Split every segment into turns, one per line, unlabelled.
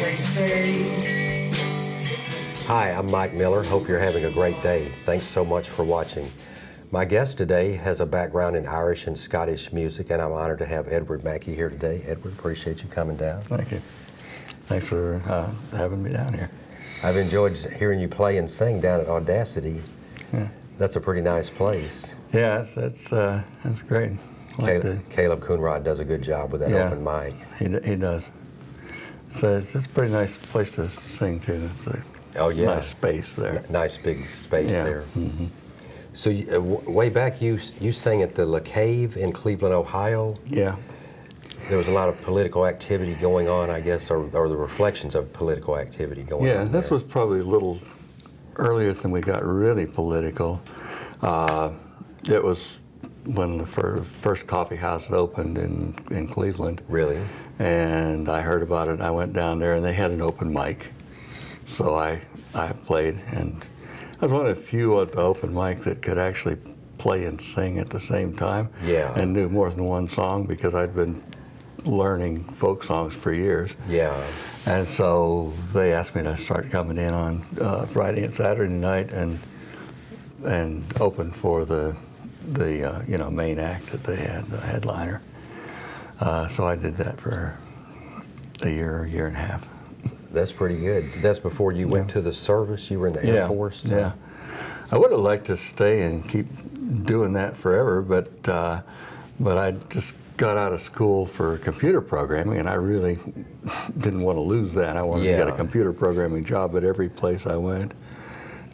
they say.
Hi, I'm Mike Miller. Hope you're having a great day. Thanks so much for watching. My guest today has a background in Irish and Scottish music, and I'm honored to have Edward Macke here today. Edward, appreciate you coming down.
Thank you. Thanks for having me down here.
I've enjoyed hearing you play and sing down at Audacity.
Yeah.
That's a pretty nice place.
Yeah, that's great.
Caleb Coonrod does a good job with that open mic.
He does. It's a pretty nice place to sing too. It's a nice space there.
Nice big space there.
Mm-hmm.
So way back, you sang at the La Cave in Cleveland, Ohio.
Yeah.
There was a lot of political activity going on, I guess, or the reflections of political activity going on.
Yeah, this was probably a little earlier than we got really political. It was when the first coffee house had opened in Cleveland.
Really?
And I heard about it, and I went down there, and they had an open mic. So I played, and I was one of the few at the open mic that could actually play and sing at the same time.
Yeah.
And knew more than one song because I'd been learning folk songs for years.
Yeah.
And so they asked me to start coming in on Friday and Saturday night and open for the main act that they had, the headliner. So I did that for a year and a half.
That's pretty good. That's before you went to the service. You were in the Air Force. So.
Yeah. I would have liked to stay and keep doing that forever, but I just got out of school for computer programming, and I really didn't want to lose that. I wanted to get a computer programming job at every place I went,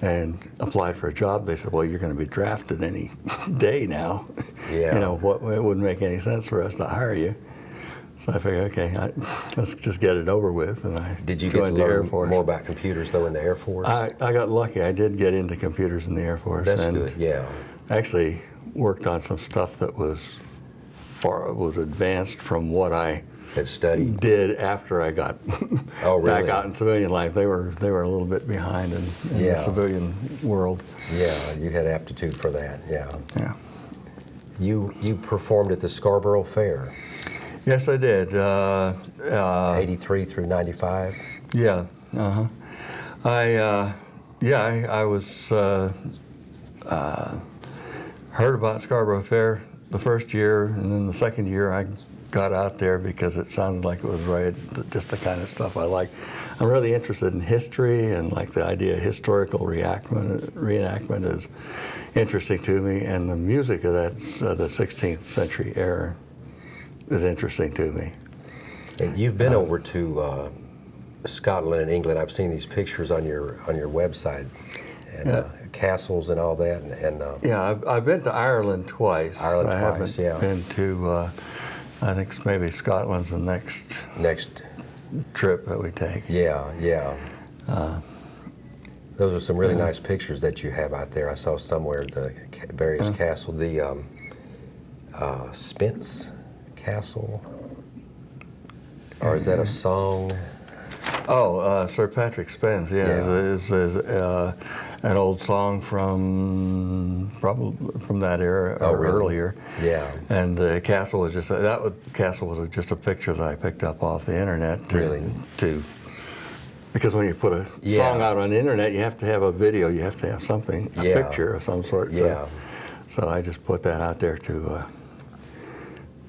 and applied for a job. They said, "Well, you're going to be drafted any day now.
Yeah.
It wouldn't make any sense for us to hire you." So I figured, okay, let's just get it over with. And I
Did you get to learn more about computers, though, in the Air Force?
I got lucky. I did get into computers in the Air Force.
That's good, yeah.
Actually worked on some stuff that was advanced from what I
had studied.
Did after I got back out in civilian life. They were a little bit behind in the civilian world.
Yeah, you had aptitude for that, yeah.
Yeah.
You performed at the Scarborough Fair.
Yes, I did.
83 through 95?
Yeah, I was, heard about Scarborough Fair the first year, and then the second year I got out there because it sounded like it was just the kind of stuff I like. I'm really interested in history, and like the idea of historical reenactment is interesting to me, and the music of that, the 16th century era, is interesting to me.
And you've been over to Scotland and England. I've seen these pictures on your website, and castles and all that.
Yeah, I've been to Ireland twice.
I haven't
been to. I think maybe Scotland's the next trip that we take.
Yeah, yeah. Those are some really nice pictures that you have out there. I saw somewhere the various castles, the Spence Castle, or is that a song?
Oh, Sir Patrick Spence, is an old song from that era or earlier.
Yeah.
And the castle was just castle was just a picture that I picked up off the internet. Because when you put a song out on the internet, you have to have a video, you have to have something, a picture of some sort.
Yeah.
So I just put that out there to.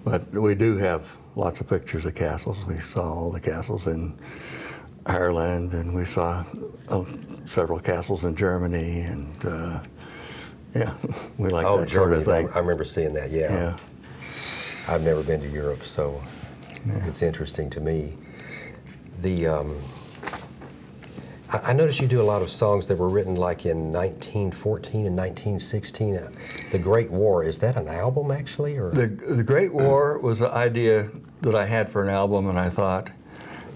But we do have lots of pictures of castles. We saw all the castles in Ireland, and we saw several castles in Germany, and we like that sort of thing.
I remember seeing that, yeah. I've never been to Europe, so it's interesting to me. I noticed you do a lot of songs that were written like in 1914 and 1916. The Great War, is that an album actually? Or?
The Great War was an idea that I had for an album, and I thought,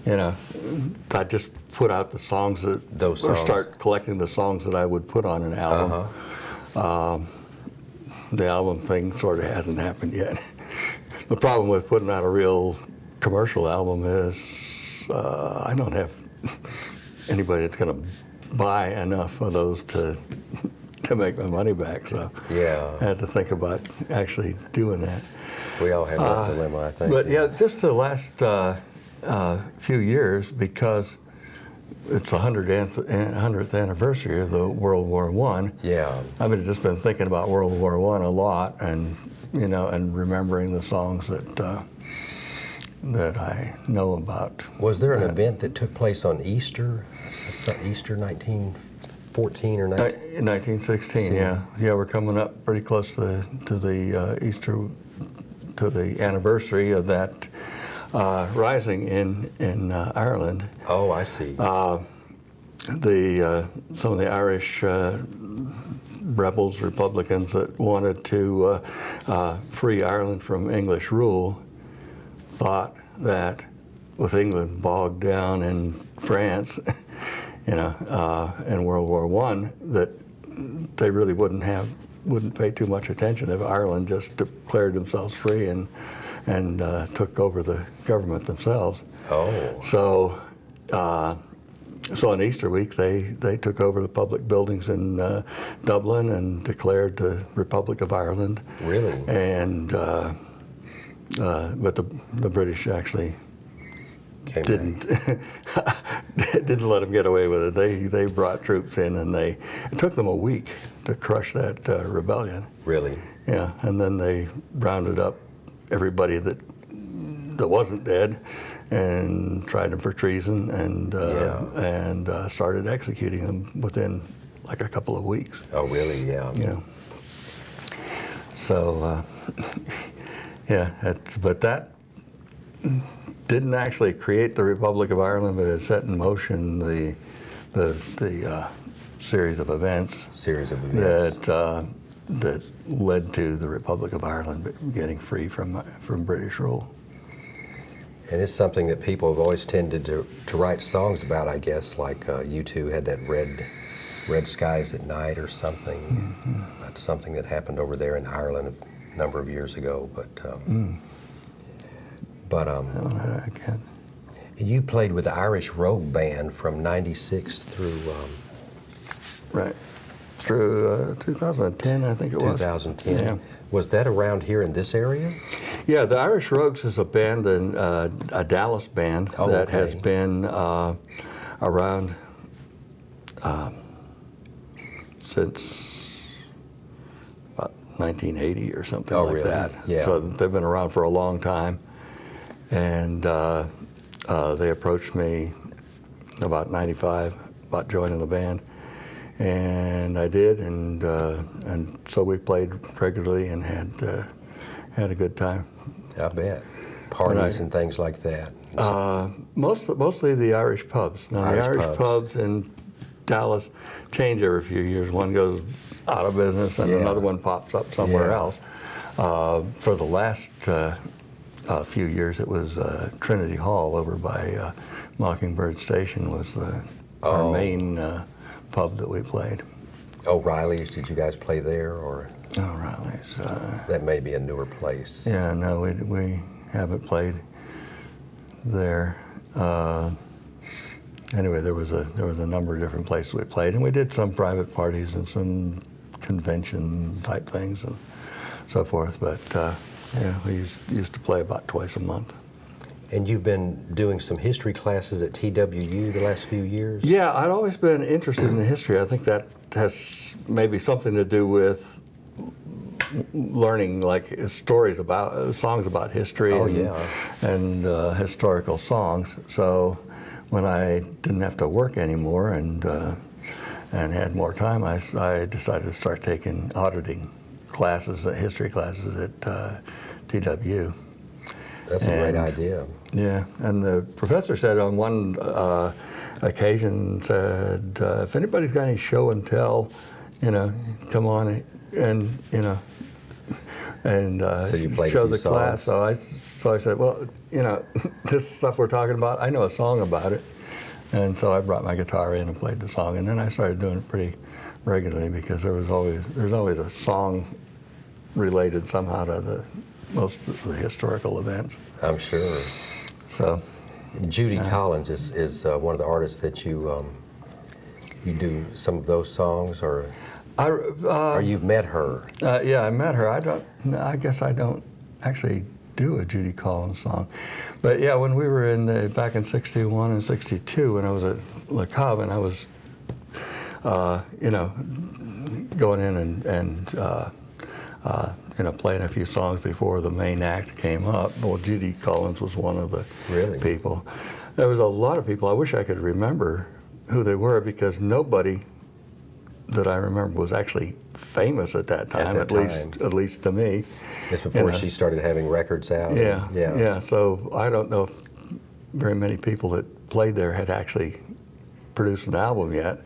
I'd just put out the songs or start collecting the songs that I would put on an album. The album thing sort of hasn't happened yet. The problem with putting out a real commercial album is I don't have anybody that's going to buy enough of those to make my money back. So I had to think about actually doing that.
We all have that dilemma, I think.
But yeah, just the last few years because it's the 100th anniversary of the World War I.
Yeah.
I've just been thinking about World War I a lot, and and remembering the songs that I know about.
Was there an event that took place on Easter? Easter 1914 or 19?
In 1916, yeah. Yeah, we're coming up pretty close to the Easter, to the anniversary of that rising in Ireland.
Oh, I see.
Some of the Irish rebels, Republicans that wanted to free Ireland from English rule, thought that with England bogged down in France, in World War I, that they really wouldn't pay too much attention if Ireland just declared themselves free and took over the government themselves.
Oh.
So on Easter week, they took over the public buildings in Dublin and declared the Republic of Ireland.
Really?
And but the British actually didn't let them get away with it. They brought troops in, and it took them a week to crush that rebellion.
Really?
Yeah, and then they rounded up everybody that wasn't dead and tried them for treason, and started executing them within like a couple of weeks.
Oh, really? Yeah.
Yeah. So, but that didn't actually create the Republic of Ireland, but it set in motion the series of events. That led to the Republic of Ireland getting free from British rule.
And it's something that people have always tended to write songs about, I guess, like you two had that Red Skies at Night or something.
Mm-hmm.
That's something that happened over there in Ireland a number of years ago.
I can't.
You played with the Irish Rogue Band from '96 through...
Right. Through 2010, I think it was.
2010.
Yeah.
Was that around here in this area?
Yeah, the Irish Rogues is a band, a Dallas band that has been around since about 1980 or something like
really?
that.
Yeah.
So they've been around for a long time, and they approached me about '95 about joining the band. And I did, and so we played regularly and had a good time.
I bet. Parties and things like that.
Mostly the Irish pubs. Now, the Irish pubs in Dallas change every few years. One goes out of business and another one pops up somewhere else. For the last few years, it was Trinity Hall over by Mockingbird Station was our main pub that we played.
O'Reilly's, did you guys play there, or?
O'Reilly's.
That may be a newer place.
Yeah, no, we haven't played there. Anyway, there was a number of different places we played, and we did some private parties and some convention type things and so forth. But yeah, we used to play about twice a month.
And you've been doing some history classes at TWU the last few years?
Yeah, I'd always been interested in history. I think that has maybe something to do with learning like songs about history and historical songs. So when I didn't have to work anymore and had more time, I decided to start taking auditing classes, history classes at TWU.
That's a great idea.
Yeah, and the professor said on one occasion, if anybody's got any show and tell, come on and
So you played
show
a few
the class.
songs.
So I said, well, this stuff we're talking about, I know a song about it. And so I brought my guitar in and played the song, and then I started doing it pretty regularly because there's always a song related somehow to most of the historical events.
I'm sure.
So,
Judy Collins is one of the artists that you do some of those songs, or you've met her?
Yeah, I met her. I guess I don't actually do a Judy Collins song. But yeah, when we were back in '61 and '62, when I was at Le Cave, and I was, you know, going in and you know, playing a few songs before the main act came up. Well, Judy Collins was one of the people. There was a lot of people. I wish I could remember who they were, because nobody that I remember was actually famous at that time, at least to me.
It's before she started having records out.
Yeah. So I don't know if very many people that played there had actually produced an album yet.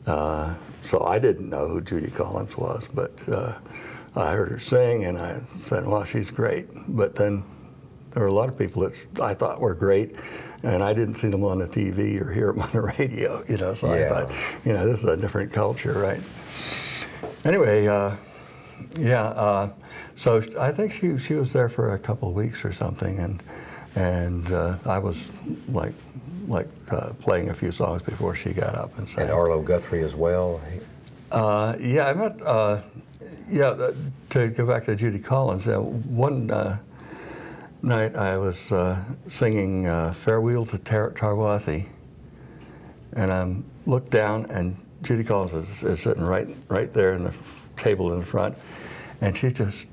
So I didn't know who Judy Collins was, but I heard her sing, and I said, "Wow, she's great." But then there were a lot of people that I thought were great, and I didn't see them on the TV or hear them on the radio, you know, so I thought, you know, this is a different culture, right? Anyway, so I think she was there for a couple of weeks or something, and I was like playing a few songs before she got up and sang.
And Arlo Guthrie as well?
Yeah, I met, to go back to Judy Collins, one night I was singing Farewell to Tarwathie, and I looked down, and Judy Collins is sitting right there in the table in the front, and she just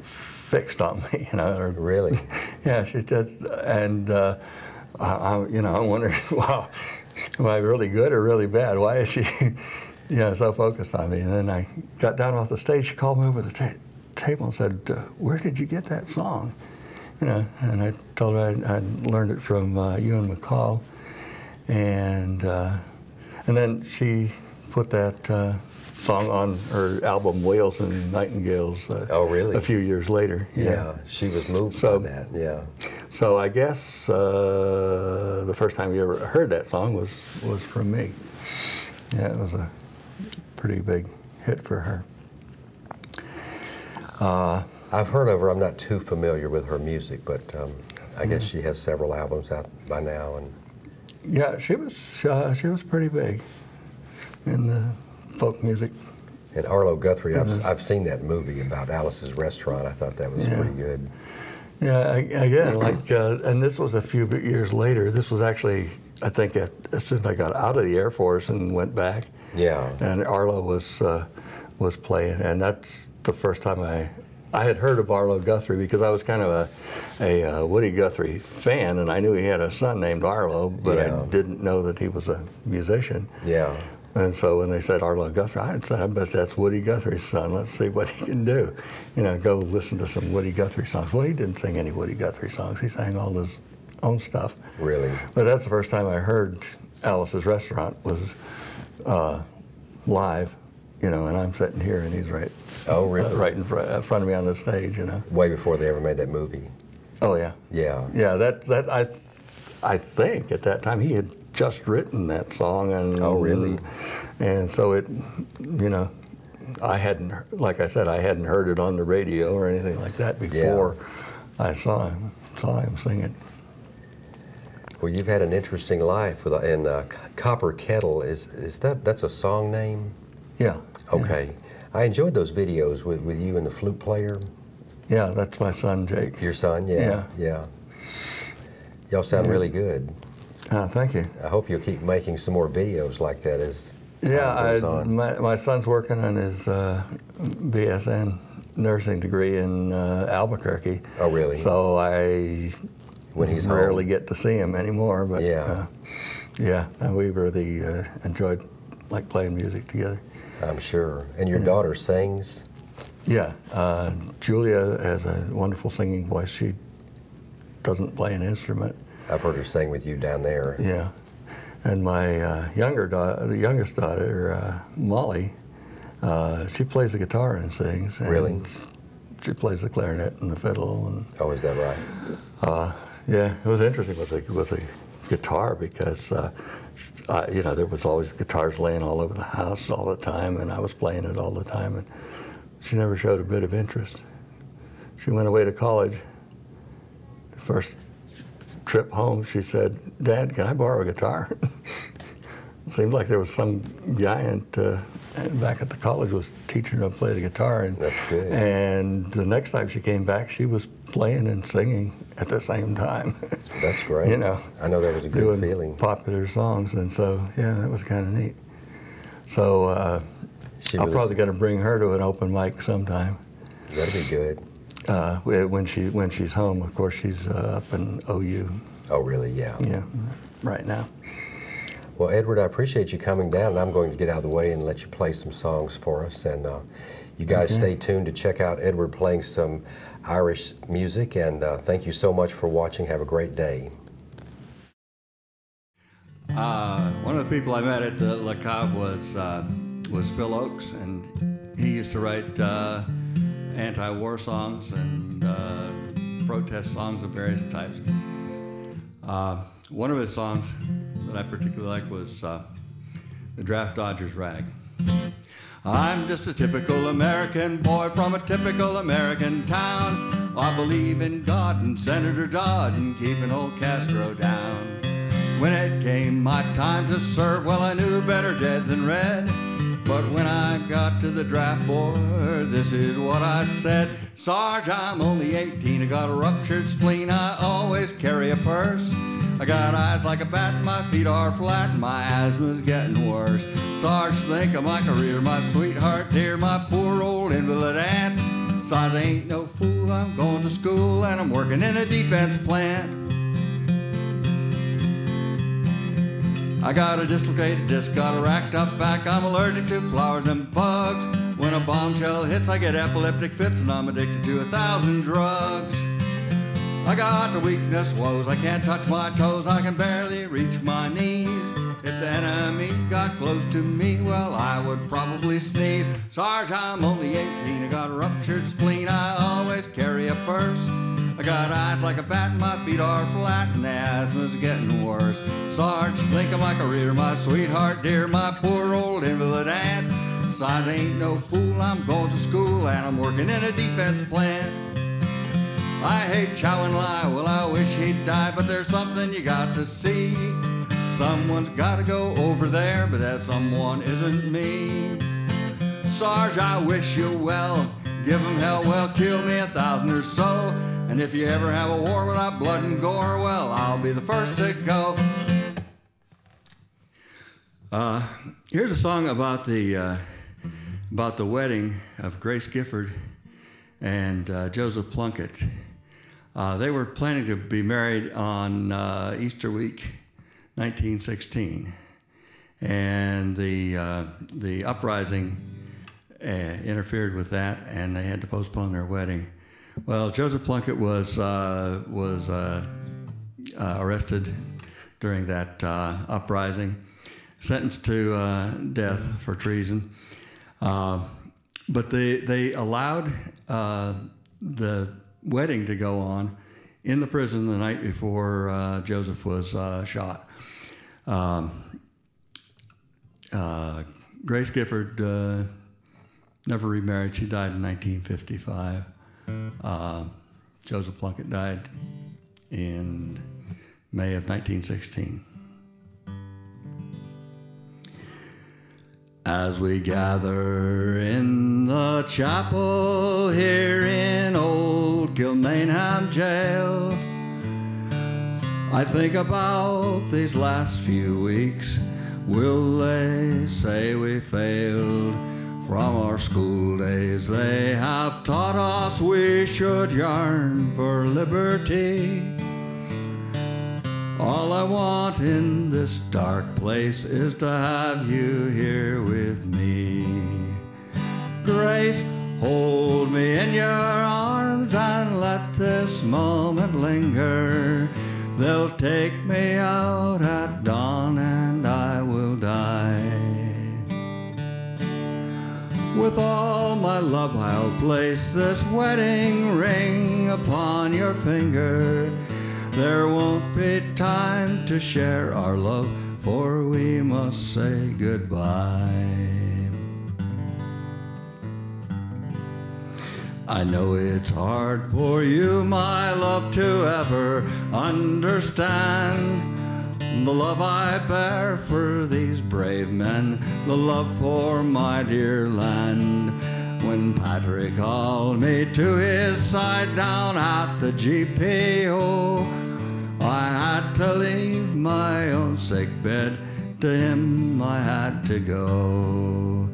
fixed on me, you know.
Really?
Yeah, she just, and you know, I'm wondering, wow, am I really good or really bad? Why is she, you know, so focused on me? And then I got down off the stage. She called me over the table and said, "Where did you get that song?" You know, and I told her I'd learned it from Ewan McCall, and then she put that song on her album Whales and Nightingales.
Oh, really?
A few years later.
Yeah, she was moved by that. Yeah.
So I guess the first time you ever heard that song was from me. Yeah, it was a pretty big hit for her.
I've heard of her. I'm not too familiar with her music, but I guess she has several albums out by now. And
yeah, she was pretty big in the folk music.
And Arlo Guthrie, I've seen that movie about Alice's Restaurant. I thought that was pretty good.
Yeah, again, like, and this was a few years later. This was actually, I think, as soon as I got out of the Air Force and went back.
Yeah.
And Arlo was playing, and that's the first time I had heard of Arlo Guthrie, because I was kind of a Woody Guthrie fan, and I knew he had a son named Arlo, but I didn't know that he was a musician.
Yeah.
And so when they said Arlo Guthrie, I said, "I bet that's Woody Guthrie's son. Let's see what he can do. You know, go listen to some Woody Guthrie songs." Well, he didn't sing any Woody Guthrie songs. He sang all his own stuff.
Really?
But that's the first time I heard Alice's Restaurant was live, you know, and I'm sitting here and he's right in front of me on the stage, you know.
Way before they ever made that movie.
Oh, yeah.
Yeah.
Yeah, I think at that time he had just written that song. And
oh, really?
And so it, you know, I hadn't, like I said, I hadn't heard it on the radio or anything like that before I saw him sing it.
Well, you've had an interesting life with, and Copper Kettle, that's a song name?
Yeah.
Okay. Yeah. I enjoyed those videos with you and the flute player.
Yeah, that's my son, Jake.
Your son, yeah. Y'all sound really good.
Thank you.
I hope you'll keep making some more videos like that as time goes on.
My son's working on his BSN nursing degree in Albuquerque.
Oh, really?
So when he's rarely get to see him anymore. But and we really enjoyed playing music together.
I'm sure. And your daughter sings?
Yeah, Julia has a wonderful singing voice. She doesn't play an instrument.
I've heard her sing with you down there.
Yeah, and my youngest daughter, Molly, she plays the guitar and sings. And
really?
She plays the clarinet and the fiddle. And,
oh, is that right?
Yeah, it was interesting with the guitar because you know, there was always guitars laying all over the house all the time, and I was playing it all the time, and she never showed a bit of interest. She went away to college. First trip home, she said, "Dad, can I borrow a guitar?" It seemed like there was some guy at back at the college was teaching her to play the guitar. And,
That's good.
And the next time she came back, she was playing and singing at the same time.
That's great.
You know,
I know that was a good
doing
feeling.
Popular songs, and so yeah, that was kind of neat. So I'm probably going to bring her to an open mic sometime.
That'd be good.
When she's home, of course, she's up in OU.
Oh, really? Yeah.
Yeah, right now.
Well, Edward, I appreciate you coming down, and I'm going to get out of the way and let you play some songs for us. And you guys stay tuned to check out Edward playing some Irish music. And thank you so much for watching. Have a great day.
One of the people I met at the La Cave was Phil Oakes, and he used to write anti-war songs and protest songs of various types. One of his songs that I particularly liked was The Draft Dodger's Rag. I'm just a typical American boy from a typical American town. I believe in God and Senator Dodd and keeping old Castro down. When it came my time to serve, well, I knew better dead than red. But when I got to the draft board, this is what I said. Sarge, I'm only 18, I got a ruptured spleen, I always carry a purse. I got eyes like a bat, and my feet are flat, and my asthma's getting worse. Sarge, think of my career, my sweetheart dear, my poor old invalid aunt. Sarge, I ain't no fool, I'm going to school, and I'm working in a defense plant. I got a dislocated disc, got a racked up back, I'm allergic to flowers and bugs. When a bombshell hits, I get epileptic fits, and I'm addicted to 1,000 drugs. I got the weakness woes, I can't touch my toes, I can barely reach my knees. If the enemy got close to me, well, I would probably sneeze. Sarge, I'm only 18, I got a ruptured spleen, I always carry a purse. I got eyes like a bat, my feet are flat, and the asthma's getting worse. Sarge, think of my career, my sweetheart dear, my poor old invalid aunt. Sarge, ain't no fool, I'm going to school, and I'm working in a defense plant. I hate Chow and Lie, well, I wish he'd die, but there's something you got to see. Someone's got to go over there, but that someone isn't me. Sarge, I wish you well, give him hell, well, kill me 1,000 or so. And if you ever have a war without blood and gore, well, I'll be the first to go. Here's a song about the wedding of Grace Gifford and Joseph Plunkett. They were planning to be married on Easter week, 1916, and the uprising interfered with that, and they had to postpone their wedding. Well, Joseph Plunkett was arrested during that uprising, sentenced to death for treason. But they allowed the wedding to go on in the prison the night before Joseph was shot. Grace Gifford never remarried. She died in 1955. Joseph Plunkett died in May of 1916. As we gather in the chapel here in old Kilmainham jail, I think about these last few weeks. Will they say we failed? From our school days they have taught us we should yearn for liberty. All I want in this dark place is to have you here with me. Grace, hold me in your arms and let this moment linger. They'll take me out at dawn and I will die. With all my love I'll place this wedding ring upon your finger. There won't be time to share our love, for we must say goodbye. I know it's hard for you, my love, to ever understand
the love I bear for these brave men, the love for my dear land. When Patrick called me to his side down at the GPO, I had to leave my own sick bed, to him I had to go.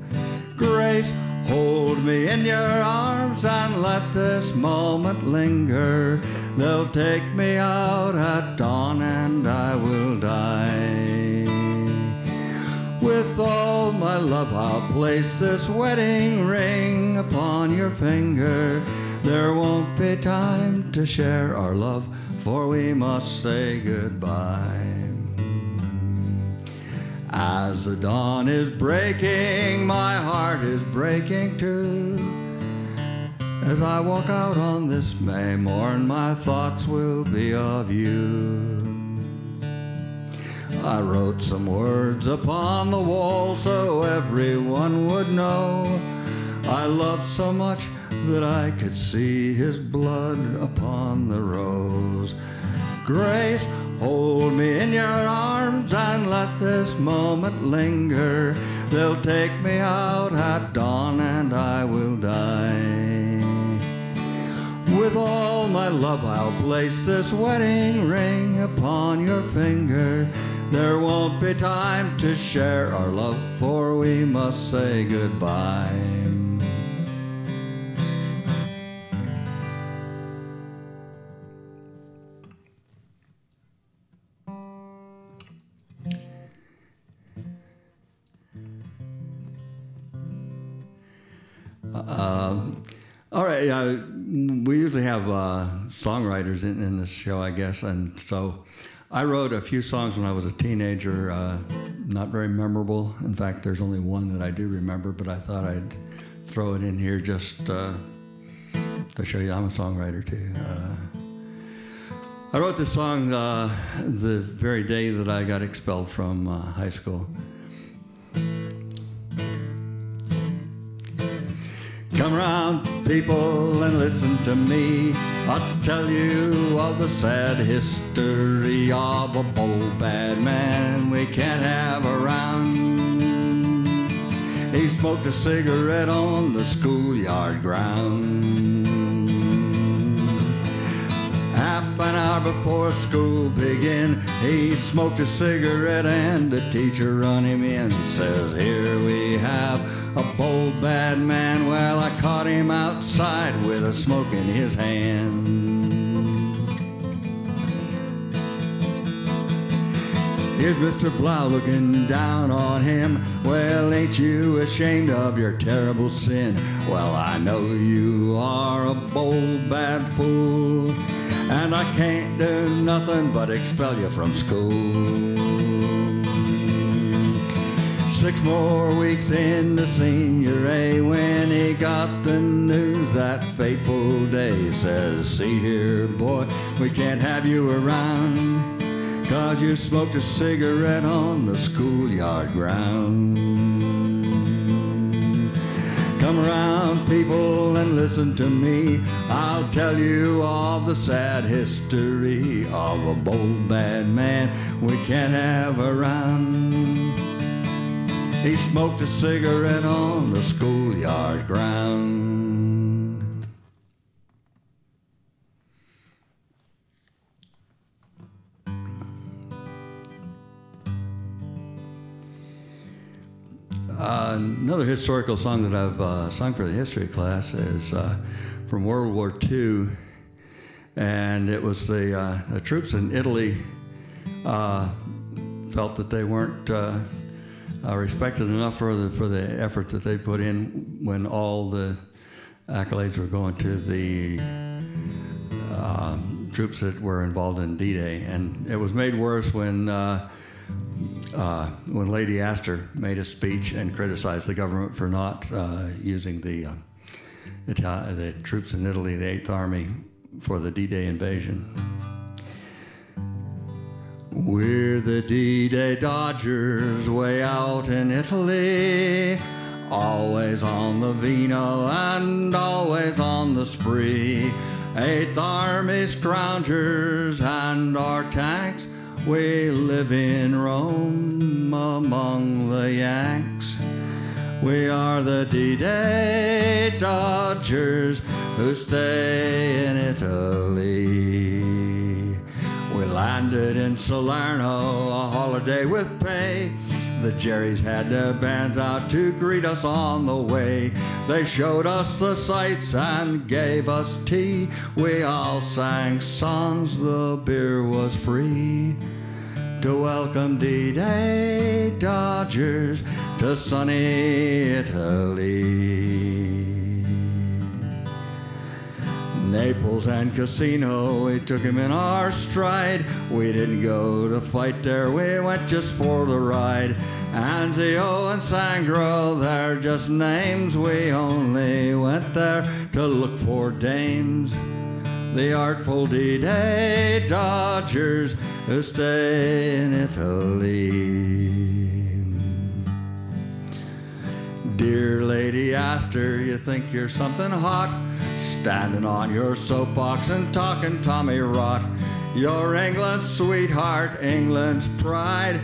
Grace, hold me in your arms and let this moment linger. They'll take me out at dawn and I will die. With all my love I'll place this wedding ring upon your finger. There won't be time to share our love, for we must say goodbye. As the dawn is breaking, my heart is breaking too. As I walk out on this May morn, my thoughts will be of you. I wrote some words upon the wall so everyone would know I loved so much that I could see his blood upon the rose. Grace, hold me in your arms and let this moment linger. They'll take me out at dawn and I will die. With all my love I'll place this wedding ring upon your finger. There won't be time to share our love, for we must say goodbye. All right, we usually have songwriters in this show, I guess, and so I wrote a few songs when I was a teenager, not very memorable. In fact, there's only one that I do remember, but I thought I'd throw it in here just to show you I'm a songwriter too. I wrote this song the very day that I got expelled from high school. Come around, people, and listen to me. I'll tell you of the sad history of a bold, bad man we can't have around. He smoked a cigarette on the schoolyard ground. Half an hour before school began, he smoked a cigarette and the teacher run him in. Says, here we have a bold, bad man. Well, I caught him outside with a smoke in his hand. Here's Mr. Blau looking down on him. Well, ain't you ashamed of your terrible sin? Well, I know you are a bold, bad fool, and I can't do nothing but expel you from school. 6 more weeks in the senior A, when he got the news that fateful day, he says, see here, boy, we can't have you around, 'cause you smoked a cigarette on the schoolyard ground. Come around, people, and listen to me. I'll tell you of the sad history of a bold, bad man we can't have around. He smoked a cigarette on the schoolyard ground. Another historical song that I've sung for the history class is from World War II, and it was the troops in Italy felt that they weren't respected enough for the effort that they put in when all the accolades were going to the troops that were involved in D-Day, and it was made worse when Lady Astor made a speech and criticized the government for not using the troops in Italy, the 8th Army, for the D-Day invasion. We're the D-Day Dodgers way out in Italy, always on the vino and always on the spree. 8th Army scroungers and our tanks We live in Rome among the Yanks. We are the D-Day Dodgers who stay in Italy. We landed in Salerno, a holiday with pay. The Jerrys had their bands out to greet us on the way. They showed us the sights and gave us tea. We all sang songs, the beer was free. To welcome D-Day Dodgers to sunny Italy. Naples and Casino, we took him in our stride. We didn't go to fight there, we went just for the ride. Anzio and Sangro, they're just names. We only went there to look for dames. The artful D-Day Dodgers who stay in Italy. Dear Lady Astor, you think you're something hot, standing on your soapbox and talking Tommy rot. You're England's sweetheart, England's pride.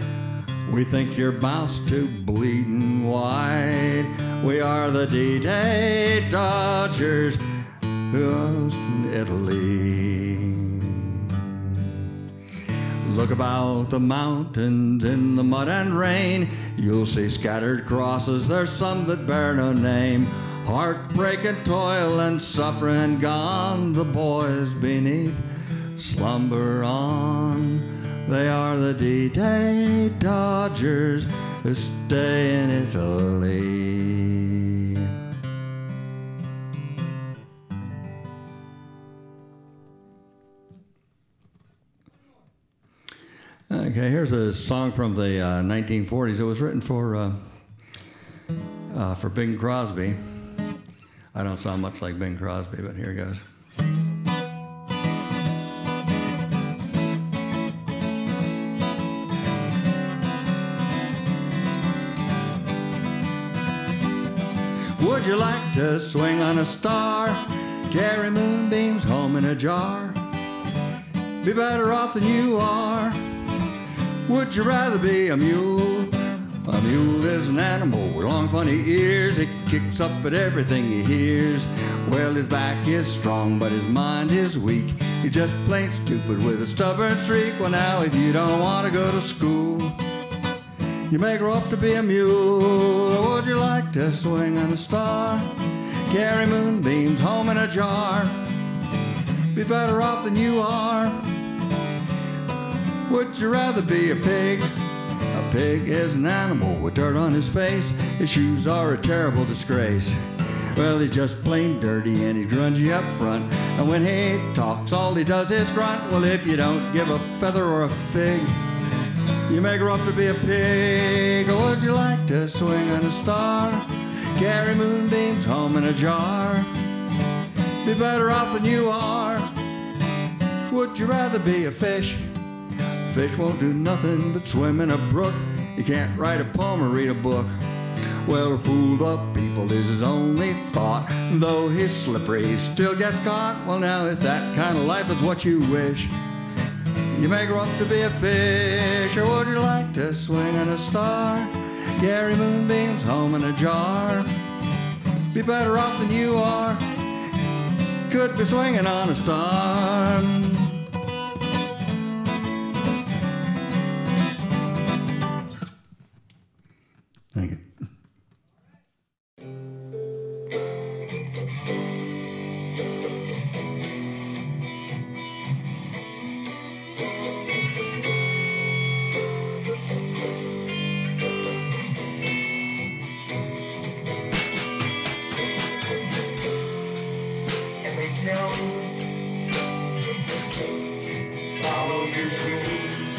We think you're bounced to bleeding wide. We are the D-Day Dodgers who's in Italy. Look about the mountains in the mud and rain. You'll see scattered crosses, there's some that bear no name. Heartbreak and toil and suffering gone, the boys beneath slumber on. They are the D-Day Dodgers who stay in Italy. Okay, here's a song from the 1940s. It was written for Bing Crosby. I don't sound much like Bing Crosby, but here goes. Would you like to swing on a star, carry moonbeams home in a jar? Be better off than you are. Would you rather be a mule? A mule is an animal with long funny ears. It kicks up at everything he hears. Well, his back is strong, but his mind is weak. He's just plain stupid with a stubborn streak. Well, now if you don't want to go to school, you may grow up to be a mule. Or would you like to swing on a star, carry moonbeams home in a jar? Be better off than you are. Would you rather be a pig? A pig is an animal with dirt on his face. His shoes are a terrible disgrace. Well, he's just plain dirty and he's grungy up front. And when he talks, all he does is grunt. Well, if you don't give a feather or a fig, you may grow up to be a pig. Or would you like to swing on a star, carry moonbeams home in a jar? Be better off than you are. Would you rather be a fish? Fish won't do nothing but swim in a brook. You can't write a poem or read a book. Well, to fool the people is his only thought. Though he's slippery, he still gets caught. Well, now if that kind of life is what you wish, you may grow up to be a fish. Or would you like to swing on a star, carry moonbeams home in a jar? Be better off than you are. Could be swinging on a star. Thank you.
And they tell me, follow your dreams.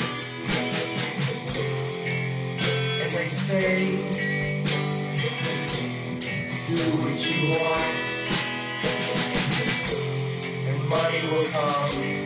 And they say, do what you want, and money will come.